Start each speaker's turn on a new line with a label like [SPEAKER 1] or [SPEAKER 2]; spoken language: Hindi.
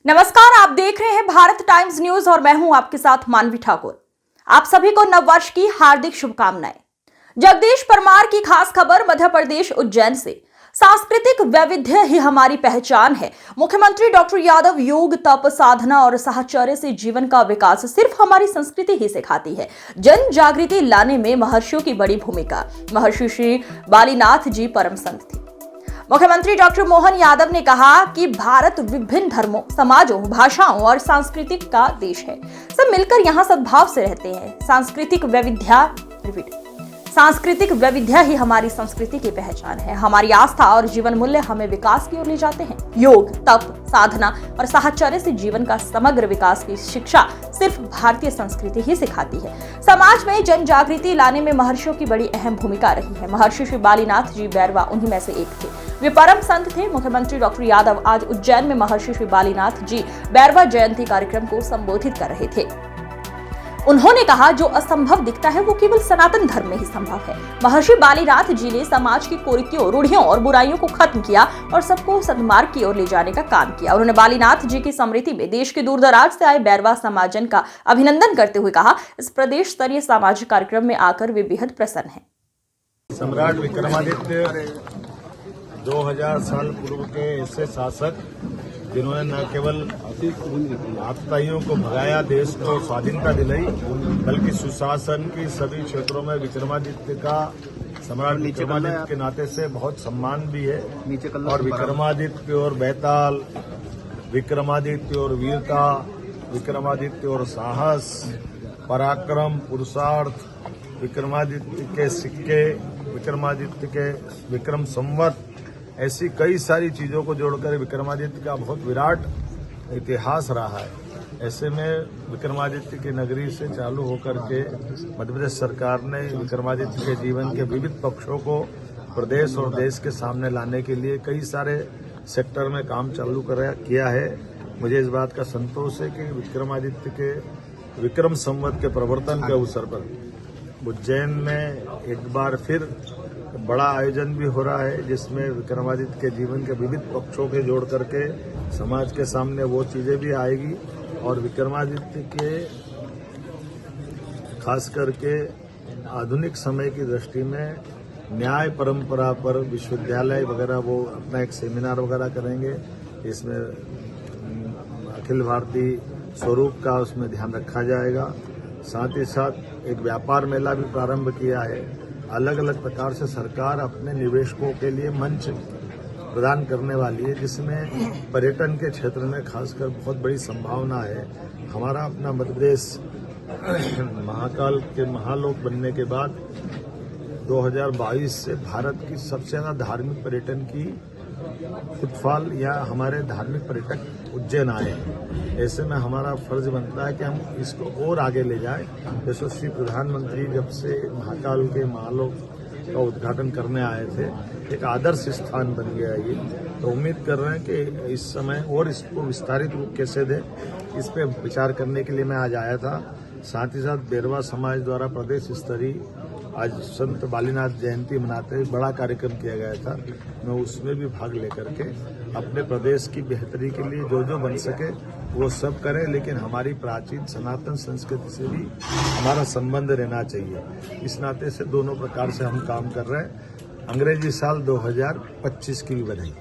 [SPEAKER 1] नमस्कार, आप देख रहे हैं भारत टाइम्स न्यूज और मैं हूं आपके साथ मानवी ठाकुर। आप सभी को नववर्ष की हार्दिक शुभकामनाएं। जगदीश परमार की खास खबर मध्य प्रदेश उज्जैन से। सांस्कृतिक वैविध्य ही हमारी पहचान है। मुख्यमंत्री डॉक्टर यादव योग, तप, साधना और साहचर्य से जीवन का विकास सिर्फ हमारी संस्कृति ही सिखाती है। जन जागृति लाने में महर्षियों की बड़ी भूमिका। महर्षि श्री बालीनाथ जी परम संत थे। मुख्यमंत्री डॉक्टर मोहन यादव ने कहा कि भारत विभिन्न धर्मों, समाजों, भाषाओं और सांस्कृतिक का देश है। सब मिलकर यहाँ सद्भाव से रहते हैं। सांस्कृतिक वैविध्य ही हमारी संस्कृति की पहचान है। हमारी आस्था और जीवन मूल्य हमें विकास की ओर ले जाते हैं। योग, तप, साधना और साहचर्य से जीवन का समग्र विकास की शिक्षा सिर्फ भारतीय संस्कृति ही सिखाती है। समाज में जन जागृति लाने में महर्षियों की बड़ी अहम भूमिका रही है। महर्षि श्री बालीनाथ जी बैरवा उन्हीं में से एक थे। वे परम संत थे। मुख्यमंत्री डॉक्टर यादव आज उज्जैन में महर्षि श्री बालीनाथ जी बैरवा जयंती कार्यक्रम को संबोधित कर रहे थे। उन्होंने कहा, जो असंभव दिखता है वो केवल सनातन धर्म में ही संभव है। महर्षि बालीनाथ जी ने समाज की कुरीतियों, रूढ़ियों और बुराइयों को खत्म किया और सबको सद्मार्ग की ओर ले जाने का काम किया। उन्होंने बालीनाथ जी की स्मृति में देश के दूर दराज से आए बैरवा समाजन का अभिनंदन करते हुए कहा, इस प्रदेश स्तरीय सामाजिक कार्यक्रम में आकर वे बेहद प्रसन्न हैं।
[SPEAKER 2] सम्राट विक्रमादित्य 2000 साल पूर्व के ऐसे शासक जिन्होंने न केवल आतताइयों को भगाया, देश को स्वाधीनता दिलाई, बल्कि सुशासन की सभी क्षेत्रों में विक्रमादित्य का, सम्राट विक्रमादित्य के नाते से बहुत सम्मान भी है। और विक्रमादित्य और बैताल, विक्रमादित्य और वीरता, विक्रमादित्य और साहस, पराक्रम, पुरुषार्थ, विक्रमादित्य के सिक्के, विक्रमादित्य के विक्रम संवत, ऐसी कई सारी चीजों को जोड़कर विक्रमादित्य का बहुत विराट इतिहास रहा है। ऐसे में विक्रमादित्य की नगरी से चालू होकर के मध्य प्रदेश सरकार ने विक्रमादित्य के जीवन के विविध पक्षों को प्रदेश और देश के सामने लाने के लिए कई सारे सेक्टर में काम चालू किया है। मुझे इस बात का संतोष है कि विक्रमादित्य के विक्रम संवत के प्रवर्तन के अवसर पर उज्जैन में एक बार फिर बड़ा आयोजन भी हो रहा है, जिसमें विक्रमादित्य के जीवन के विविध पक्षों के जोड़ करके समाज के सामने वो चीजें भी आएगी और विक्रमादित्य के खास करके आधुनिक समय की दृष्टि में न्याय परंपरा पर विश्वविद्यालय वगैरह वो अपना एक सेमिनार वगैरह करेंगे। इसमें अखिल भारतीय स्वरूप का उसमें ध्यान रखा जाएगा। साथ ही साथ एक व्यापार मेला भी प्रारंभ किया है। अलग अलग प्रकार से सरकार अपने निवेशकों के लिए मंच प्रदान करने वाली है, जिसमें पर्यटन के क्षेत्र में खासकर बहुत बड़ी संभावना है। हमारा अपना मध्य प्रदेश महाकाल के महालोक बनने के बाद 2022 से भारत की सबसे ज्यादा धार्मिक पर्यटन की फुटफॉल या हमारे धार्मिक पर्यटक उज्जैन आए हैं। ऐसे में हमारा फर्ज बनता है कि हम इसको और आगे ले जाएं। यशस्वी प्रधानमंत्री जब से महाकाल के महालोक का उद्घाटन करने आए थे, एक आदर्श स्थान बन गया ये। तो उम्मीद कर रहे हैं कि इस समय और इसको विस्तारित रूप कैसे दें, इस पे विचार करने के लिए मैं आज आया था। साथ ही साथ बैरवा समाज द्वारा प्रदेश स्तरीय आज संत बालीनाथ जयंती मनाते हुए बड़ा कार्यक्रम किया गया था। मैं उसमें भी भाग लेकर के अपने प्रदेश की बेहतरी के लिए जो जो बन सके वो सब करें, लेकिन हमारी प्राचीन सनातन संस्कृति से भी हमारा संबंध रहना चाहिए। इस नाते से दोनों प्रकार से हम काम कर रहे हैं। अंग्रेजी साल 2025 की भी बधाई।